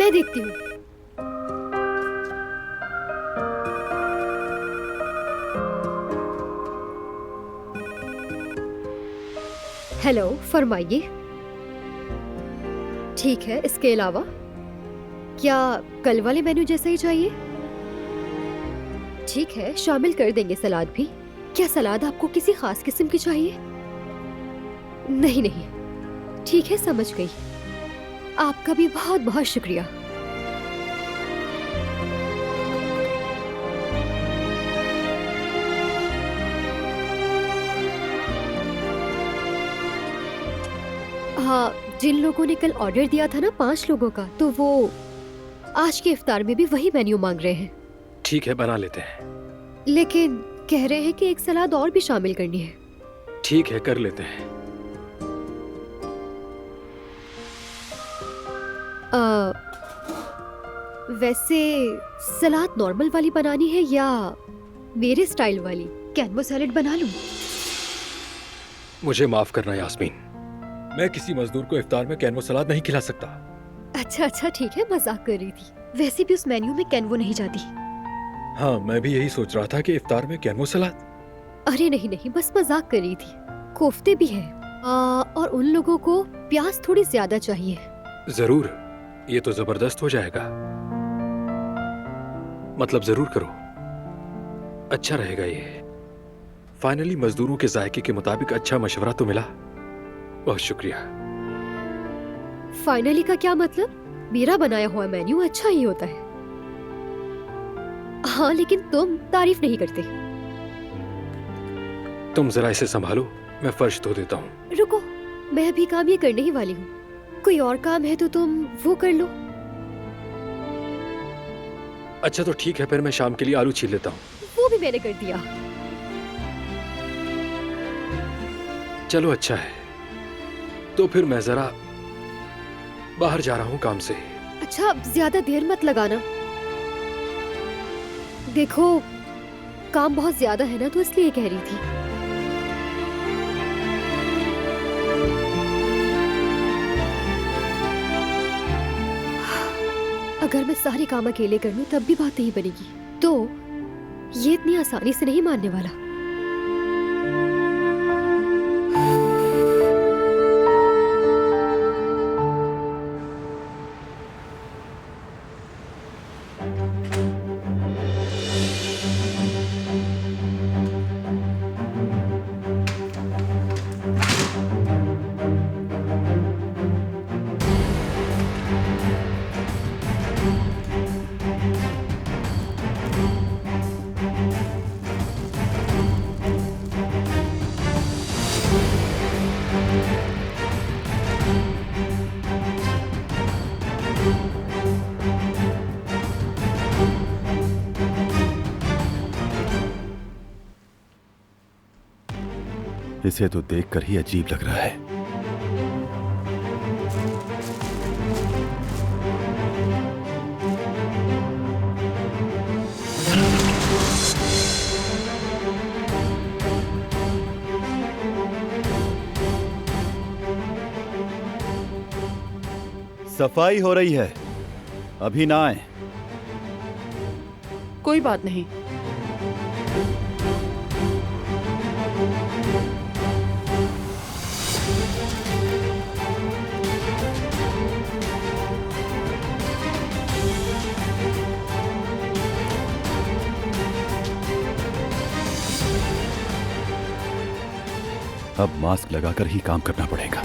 मैं देखती हूँ। हेलो, फरमाइए। ठीक है, इसके अलावा क्या कल वाले मेन्यू जैसा ही चाहिए? ठीक है, शामिल कर देंगे सलाद भी। क्या सलाद आपको किसी खास किस्म की चाहिए? नहीं नहीं, ठीक है, समझ गई। आपका भी बहुत बहुत शुक्रिया। हाँ, जिन लोगों ने कल ऑर्डर दिया था ना 5 लोगों का, तो वो आज के इफ्तार में भी वही मेन्यू मांग रहे हैं। ठीक है, बना लेते हैं। लेकिन कह रहे हैं कि एक सलाद और भी शामिल करनी है। ठीक है, कर लेते हैं। वैसे सलाद नॉर्मल वाली बनानी है या मेरे स्टाइल वाली कैनवो सैलेड बना लूं? मुझे माफ करना यास्मीन, मैं किसी मजदूर को इफ्तार में कैनवो सलाद नहीं खिला सकता। अच्छा अच्छा, ठीक है, मजाक कर रही थी। वैसे भी उस मेन्यू में कैनवो नहीं जाती। हाँ, मैं भी यही सोच रहा था कि इफ्तार में कैनवो सलाद। अरे नहीं नहीं, बस मजाक कर रही थी। कोफ्ते भी है और उन लोगों को प्याज थोड़ी ज्यादा चाहिए। जरूर, ये तो जबरदस्त हो जाएगा। मतलब जरूर करो, अच्छा रहेगा ये। फाइनली मजदूरों के जायके के मुताबिक अच्छा मशवरा तो मिला। बहुत शुक्रिया। फाइनली का क्या मतलब? मेरा बनाया हुआ मेन्यू अच्छा ही होता है। हाँ, लेकिन तुम तारीफ नहीं करते। तुम जरा इसे संभालो, मैं फर्श धो देता हूँ। रुको, मैं अभी काम ये करने ही वाली हूँ। कोई और काम है तो तुम वो कर लो। अच्छा तो ठीक है, फिर मैं शाम के लिए आलू छील लेता हूँ। वो भी मैंने कर दिया। चलो अच्छा है, तो फिर मैं जरा बाहर जा रहा हूँ काम से। अच्छा, ज्यादा देर मत लगाना। देखो, काम बहुत ज्यादा है ना, तो इसलिए कह रही थी। अगर मैं सारे काम अकेले कर लूं तब भी बात नहीं बनेगी, तो ये इतनी आसानी से नहीं मानने वाला। इसे तो देखकर ही अजीब लग रहा है। सफाई हो रही है, अभी ना आए। कोई बात नहीं। अब मास्क लगाकर ही काम करना पड़ेगा।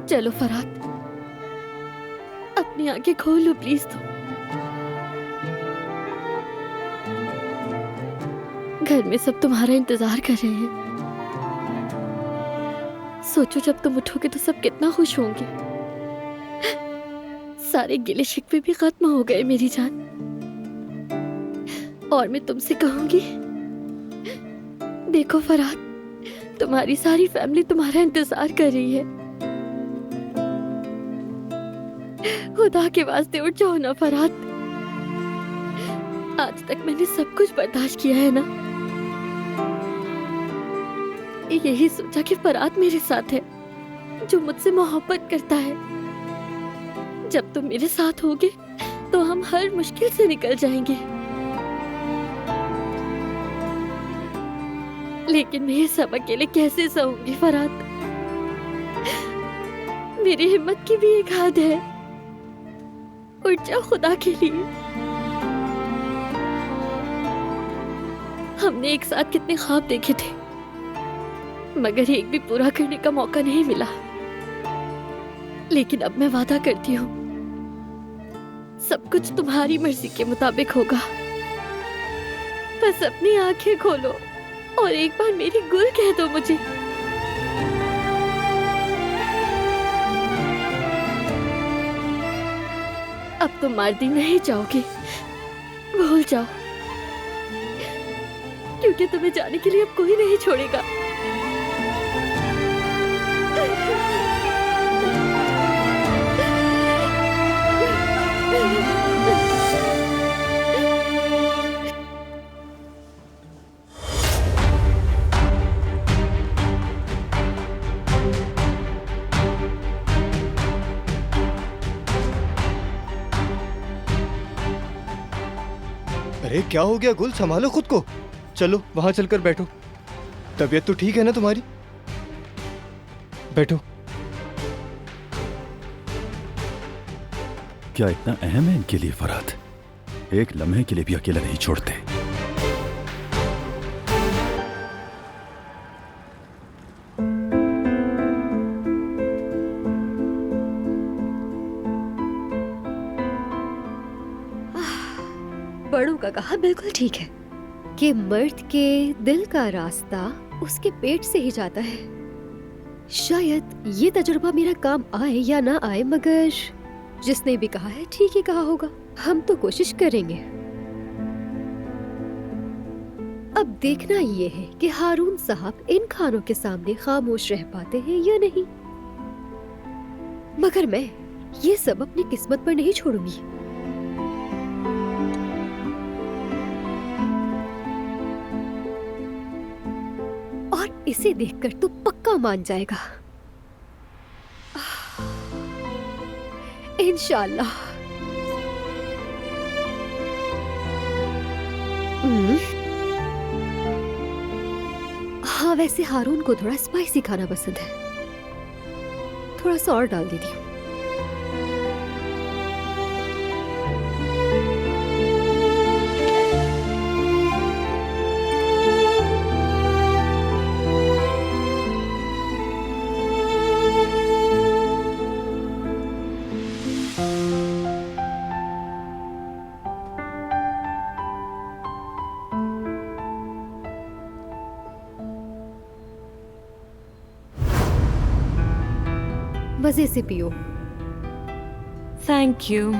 चलो फरहाद, अपनी आंखें खोलो प्लीज। तुम घर में सब तुम्हारा इंतजार कर रहे हैं। सोचो, जब तुम उठोगे तो सब कितना खुश होंगे। सारे गिले शिकवे भी खत्म हो गए मेरी जान। और मैं तुमसे कहूंगी, देखो फरहाद, तुम्हारी सारी फैमिली तुम्हारा इंतजार कर रही है। खुदा के वास्ते उठ जाओ ना फरहाद। आज तक मैंने सब कुछ बर्दाश्त किया है ना, यही सोचा कि फरहाद मेरे साथ है, जो मुझसे मोहब्बत करता है। जब तुम मेरे साथ होगे तो हम हर मुश्किल से निकल जाएंगे। लेकिन मैं ये सब अकेले कैसे सहूंगी फरहाद? मेरी हिम्मत की भी एक हद है। उठ जाओ खुदा के लिए। हमने एक साथ कितने ख्वाब देखे थे, मगर एक भी पूरा करने का मौका नहीं मिला। लेकिन अब मैं वादा करती हूँ, सब कुछ तुम्हारी मर्जी के मुताबिक होगा। बस अपनी आंखें खोलो और एक बार मेरी गुल कह दो मुझे। अब तुम मार्दी नहीं जाओगे, भूल जाओ, क्योंकि तुम्हें जाने के लिए अब कोई नहीं छोड़ेगा। अरे क्या हो गया गुल, संभालो खुद को। चलो वहां चलकर बैठो। तबीयत तो ठीक है ना तुम्हारी? बैठो। क्या इतना अहम है इनके लिए फरहाद? एक लम्हे के लिए भी अकेला नहीं छोड़ते। बड़ों का कहा बिल्कुल ठीक है कि मर्द के दिल का रास्ता उसके पेट से ही जाता है। शायद ये तजुर्बा मेरा काम आए या ना आए, मगर जिसने भी कहा है ठीक ही कहा होगा। हम तो कोशिश करेंगे। अब देखना ये है कि हारून साहब इन खानों के सामने खामोश रह पाते हैं या नहीं। मगर मैं ये सब अपनी किस्मत पर नहीं छोड़ूंगी। और इसे देखकर तो पक्का मान जाएगा, इंशाल्लाह। हाँ, वैसे हारून को थोड़ा स्पाइसी खाना पसंद है, थोड़ा सा और डाल देती हूँ। मजे से पियो। Thank you.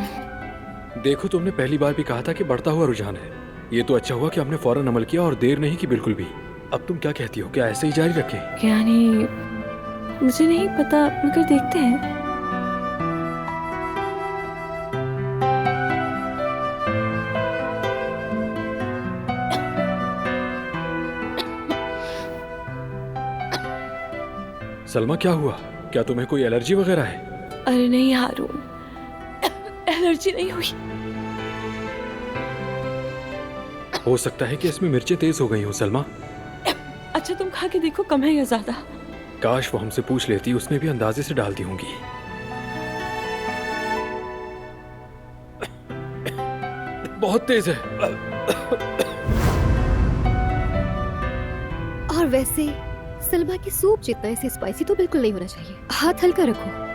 देखो, तुमने पहली बार भी कहा था कि बढ़ता हुआ रुझान है। ये तो अच्छा हुआ कि हमने फौरन अमल किया और देर नहीं की बिल्कुल भी। अब तुम क्या कहती हो, क्या ऐसे ही जारी रखें? यानी मुझे नहीं पता, मगर देखते हैं। सलमा, क्या हुआ? क्या तुम्हें कोई एलर्जी वगैरह है? अरे नहीं हारून, एलर्जी नहीं हुई। हो सकता है कि इसमें मिर्चें तेज हो गई हो सलमा। अच्छा तुम खा के देखो, कम है या ज्यादा? काश वो हमसे पूछ लेती, उसने भी अंदाजे से डाल दी होंगी। बहुत तेज है। और वैसे सलमा की सूप जितना इसे स्पाइसी तो बिल्कुल नहीं होना चाहिए। हाथ हल्का रखो।